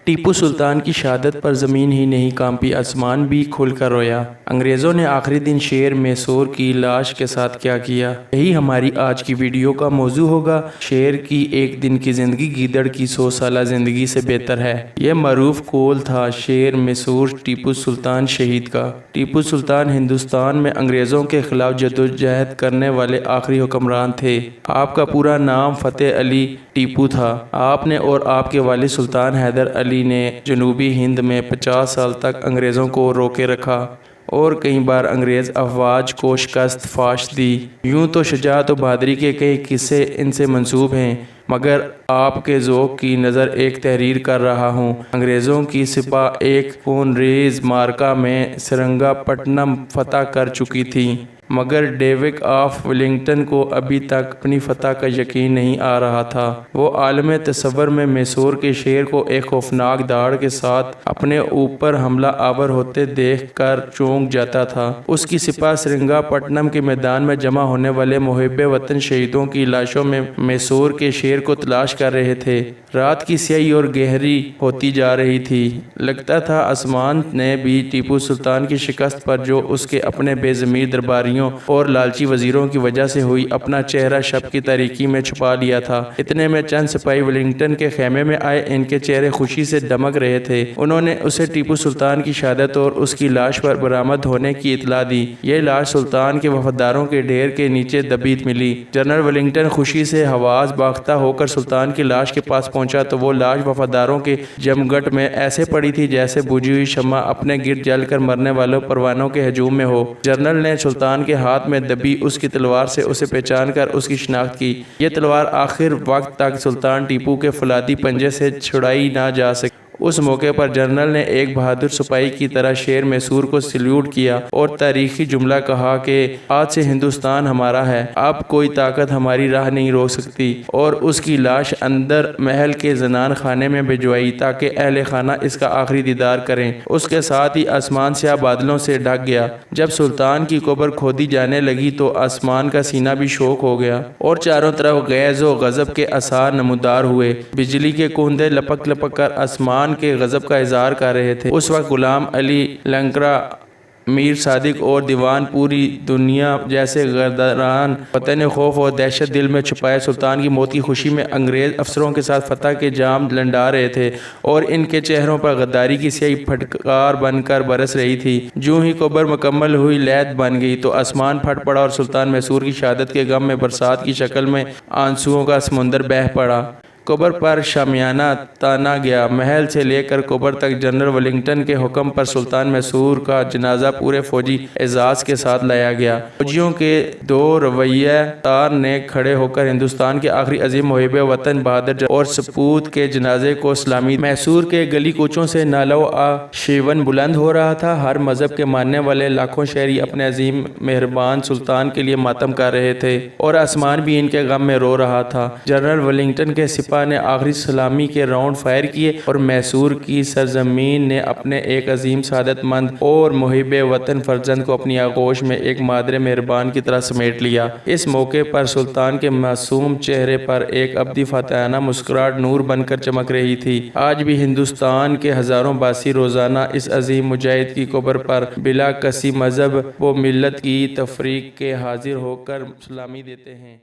ٹیپو سلطان کی شہادت پر زمین ہی نہیں کانپی، آسمان بھی کھل کر رویا۔ انگریزوں نے آخری دن شیر میسور کی لاش کے ساتھ کیا کیا، یہی ہماری آج کی ویڈیو کا موضوع ہوگا۔ شیر کی ایک دن کی زندگی گیدڑ کی 100 سالہ زندگی سے بہتر ہے، یہ معروف قول تھا شیر میسور ٹیپو سلطان شہید کا۔ ٹیپو سلطان ہندوستان میں انگریزوں کے خلاف جدوجہد کرنے والے آخری حکمران تھے۔ آپ کا پورا نام فتح علی ٹیپو تھا۔ آپ نے اور آپ کے والد سلطان حیدر علی نے جنوبی ہند میں 50 سال تک انگریزوں کو روکے رکھا اور کئی بار انگریز افواج کو شکست فاش دی۔ یوں تو شجاعت و بہادری کے کئی قصے ان سے منسوب ہیں، مگر آپ کے ذوق کی نظر ایک تحریر کر رہا ہوں۔ انگریزوں کی سپاہ ایک خون ریز معرکہ میں سرنگا پٹنم فتح کر چکی تھی، مگر ڈیوک آف ولنگٹن کو ابھی تک اپنی فتح کا یقین نہیں آ رہا تھا۔ وہ عالم تصور میں میسور کے شیر کو ایک خوفناک داڑھ کے ساتھ اپنے اوپر حملہ آور ہوتے دیکھ کر چونک جاتا تھا۔ اس کی سپاہ سرنگا پٹنم کے میدان میں جمع ہونے والے محب وطن شہیدوں کی لاشوں میں میسور کے شیر کو تلاش کر رہے تھے۔ رات کی سیاہی اور گہری ہوتی جا رہی تھی۔ لگتا تھا آسمان نے بھی ٹیپو سلطان کی شکست پر، جو اس کے اپنے بے ضمیر درباریوں اور لالچی وزیروں کی وجہ سے ہوئی، اپنا چہرہ شب کی تاریکی میں چھپا لیا تھا۔ اتنے میں چند سپاہی ولنگٹن کے خیمے میں آئے، ان کے چہرے خوشی سے دمک رہے تھے۔ انہوں نے اسے ٹیپو سلطان کی شہادت اور اس کی لاش پر برآمد ہونے کی اطلاع دی۔ یہ لاش سلطان کے وفاداروں کے ڈھیر کے نیچے دبی ملی۔ جنرل ولنگٹن خوشی سے حواس باختہ ہو کر سلطان کی لاش کے پاس پہنچا تو وہ لاش وفاداروں کے جمگھٹ میں ایسے پڑی تھی جیسے بجھی ہوئی شمع اپنے گرد جل کر مرنے والوں پروانوں کے ہجوم میں ہو۔ جنرل نے سلطان کے ہاتھ میں دبی اس کی تلوار سے اسے پہچان کر اس کی شناخت کی۔ یہ تلوار آخر وقت تک سلطان ٹیپو کے فولادی پنجے سے چھڑائی نہ جا سکی۔ اس موقع پر جنرل نے ایک بہادر سپاہی کی طرح شیر میسور کو سلیوٹ کیا اور تاریخی جملہ کہا کہ آج سے ہندوستان ہمارا ہے، اب کوئی طاقت ہماری راہ نہیں روک سکتی، اور اس کی لاش اندر محل کے زنان خانے میں بھجوائی تاکہ اہل خانہ اس کا آخری دیدار کریں۔ اس کے ساتھ ہی آسمان سیاہ بادلوں سے ڈھک گیا۔ جب سلطان کی قبر کھودی جانے لگی تو آسمان کا سینہ بھی شوک ہو گیا اور چاروں طرف غیظ و غضب کے آثار نمودار ہوئے۔ بجلی کے کوندے لپک لپک کر آسمان کے غضب کا اظہار کر رہے تھے۔ اس وقت غلام علی لنکرا، میر صادق اور دیوان پوری دنیا جیسے غداران وطن خوف اور دہشت دل میں چھپائے سلطان کی موت کی خوشی میں انگریز افسروں کے ساتھ فتح کے جام لنڈا رہے تھے، اور ان کے چہروں پر غداری کی سیاہی پھٹکار بن کر برس رہی تھی۔ جو ہی قبر مکمل ہوئی، لیت بن گئی، تو آسمان پھٹ پڑا اور سلطان میسور کی شہادت کے غم میں برسات کی شکل میں آنسوؤں کا سمندر بہہ پڑا۔ قبر پر شامیانہ تانا گیا۔ محل سے لے کر قبر تک جنرل ولنگٹن کے حکم پر سلطان میسور کا جنازہ پورے فوجی اعزاز کے ساتھ لایا گیا۔ فوجیوں کے دو رویہ تار نے کھڑے ہو کر ہندوستان کے آخری عظیم محب وطن بہادر اور سپوت کے جنازے کو سلامی دی۔ میسور کے گلی کوچوں سے نعرہ و شیون بلند ہو رہا تھا۔ ہر مذہب کے ماننے والے لاکھوں شہری اپنے عظیم مہربان سلطان کے لیے ماتم کر رہے تھے، اور آسمان بھی ان کے غم میں رو رہا تھا۔ جنرل ولنگٹن کے سپاہ نے آخری سلامی کے راؤنڈ فائر کیے، اور میسور کی سرزمین نے اپنے ایک عظیم سعادت مند اور محب وطن فرزند کو اپنی آغوش میں ایک مادر مہربان کی طرح سمیٹ لیا۔ اس موقع پر سلطان کے معصوم چہرے پر ایک ابدی فاتحانہ مسکراہٹ نور بن کر چمک رہی تھی۔ آج بھی ہندوستان کے ہزاروں باسی روزانہ اس عظیم مجاہد کی قبر پر بلا کسی مذہب و ملت کی تفریق کے حاضر ہو کر سلامی دیتے ہیں۔